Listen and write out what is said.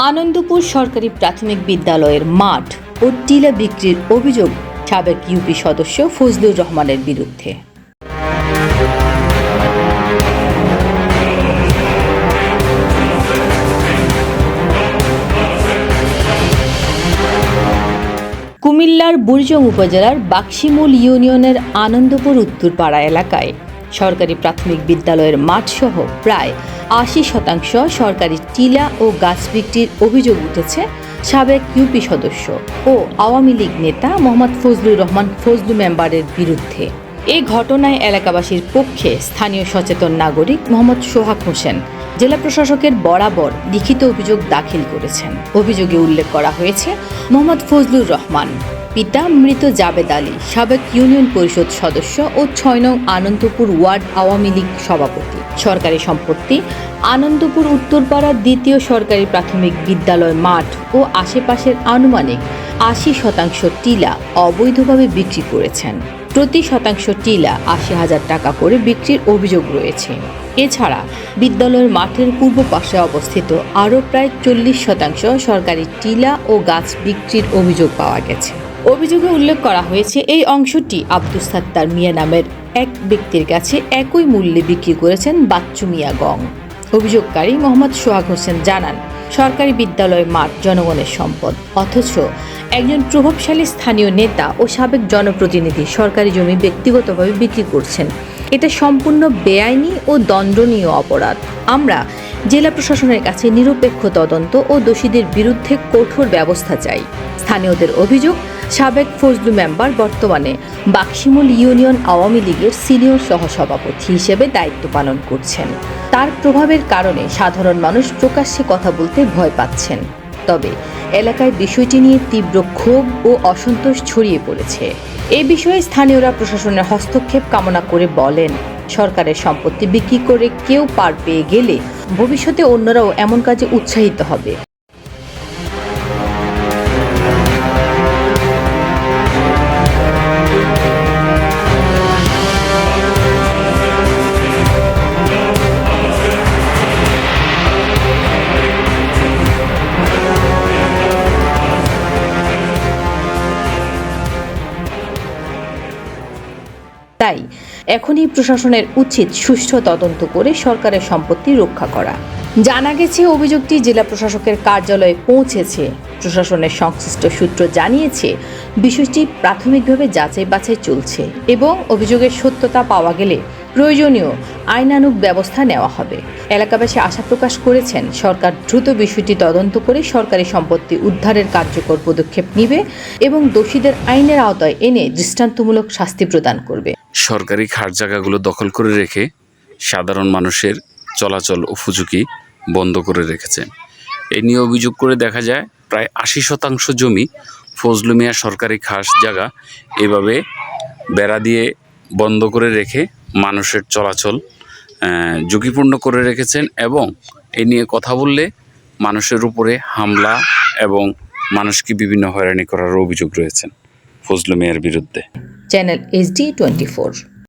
আনন্দপুর সরকারি প্রাথমিক বিদ্যালয়ের মাঠ ও টিলা বিক্রির অভিযোগ সাবেক ইউপি সদস্য ফজলুর রহমানের বিরুদ্ধে। কুমিল্লার বুড়িচং উপজেলার বাক্সিমূল ইউনিয়নের আনন্দপুর উত্তরপাড়া এলাকায় সরকারি প্রাথমিক বিদ্যালয়ের মাঠসহ প্রায় ৮০% সরকারি টিলা ও গাছ বিক্রির অভিযোগ উঠেছে সাবেক ইউপি সদস্য ও আওয়ামী লীগ নেতা মোহাম্মদ ফজলুর রহমান ফজলু মেম্বারের বিরুদ্ধে। এই ঘটনায় এলাকাবাসীর পক্ষে স্থানীয় সচেতন নাগরিক মোহাম্মদ সোহাগ হোসেন জেলা প্রশাসকের বরাবর লিখিত অভিযোগ দাখিল করেছেন। অভিযোগে উল্লেখ করা হয়েছে, মোহাম্মদ ফজলুর রহমান পিতা মৃত জাবেদ আলী সাবেক ইউনিয়ন পরিষদ সদস্য ও ৬ নং আনন্দপুর ওয়ার্ড আওয়ামী লীগ সভাপতি। সরকারি সম্পত্তি আনন্দপুর উত্তরপাড়ার দ্বিতীয় সরকারি প্রাথমিক বিদ্যালয় মাঠ ও আশেপাশের আনুমানিক ৮০% টিলা অবৈধভাবে বিক্রি করেছেন। প্রতি শতাংশ টিলা ৮০,০০০ টাকা করে বিক্রির অভিযোগ রয়েছে। এছাড়া বিদ্যালয়ের মাঠের পূর্ব পাশে অবস্থিত আরও প্রায় ৪০% সরকারি টিলা ও গাছ বিক্রির অভিযোগ পাওয়া গেছে। অভিযোগে উল্লেখ করা হয়েছে, এই অংশটি আব্দুস সাত্তার মিয়া নামের এক ব্যক্তির কাছে একই মূল্যে বিক্রি করেছেন বাচ্চু মিয়া গং। অভিযোগকারী মোহাম্মদ সোহাগ হোসেন জানান, সরকারি বিদ্যালয় মাঠ জনগণের সম্পদ, অথচ একজন প্রভাবশালী স্থানীয় নেতা ও সাবেক জনপ্রতিনিধি সরকারি জমি ব্যক্তিগতভাবে বিক্রি করছেন। এটা সম্পূর্ণ বেআইনি ও দণ্ডনীয় অপরাধ। আমরা জেলা প্রশাসনের কাছে নিরপেক্ষ তদন্ত ও দোষীদের বিরুদ্ধে কঠোর ব্যবস্থা চাই। স্থানীয়দের অভিযোগ, সাবেক ফজলু মেম্বার বর্তমানে বাক্সিমূল ইউনিয়ন আওয়ামী লীগের সিনিয়র সহসভাপতি হিসেবে দায়িত্ব পালন করছেন। তার প্রভাবের কারণে সাধারণ মানুষ প্রকাশ্যে কথা বলতে ভয় পাচ্ছেন। তবে এলাকায় বিষয়টি নিয়ে তীব্র ক্ষোভ ও অসন্তোষ ছড়িয়ে পড়েছে। এ বিষয়ে স্থানীয়রা প্রশাসনের হস্তক্ষেপ কামনা করে বলেন, সরকারের সম্পত্তি বিক্রি করে কেউ পার পেয়ে গেলে ভবিষ্যতে অন্যরাও এমন কাজে উৎসাহিত হবে। তাই এখনই প্রশাসনের উচিত সুষ্ঠু তদন্ত করে সরকারের সম্পত্তি রক্ষা করা। জানা গেছে, অভিযোগটি জেলা প্রশাসকের কার্যালয়ে পৌঁছেছে। প্রশাসনের সংশ্লিষ্ট সূত্র জানিয়েছে, বিষয়টি প্রাথমিকভাবে যাচাই বাছাই চলছে এবং অভিযোগের সত্যতা পাওয়া গেলে প্রয়োজনীয় আইনানুগ ব্যবস্থা নেওয়া হবে। এলাকাবাসী আশা প্রকাশ করেছেন, সরকার দ্রুত বিষয়টি তদন্ত করে সরকারি সম্পত্তি উদ্ধারের কার্যকর পদক্ষেপ নেবে এবং দোষীদের আইনের আওতায় এনে দৃষ্টান্তমূলক শাস্তি প্রদান করবে। সরকারি খাস জায়গাগুলো দখল করে রেখে সাধারণ মানুষের চলাচল উপযোগী বন্ধ করে রেখেছেন। এই নিয়ে অভিযোগ করে দেখা যায়, প্রায় ৮০% জমি ফজলু মিয়া সরকারি খাস জায়গা এভাবে বেড়া দিয়ে বন্ধ করে রেখে মানুষের চলাচল ঝুঁকিপূর্ণ করে রেখেছেন এবং এই নিয়ে কথা বললে মানুষের উপরে হামলা এবং মানুষকে বিভিন্ন হয়রানি করার অভিযোগ রয়েছেন ফজলু মিয়ার বিরুদ্ধে। Channel HD24।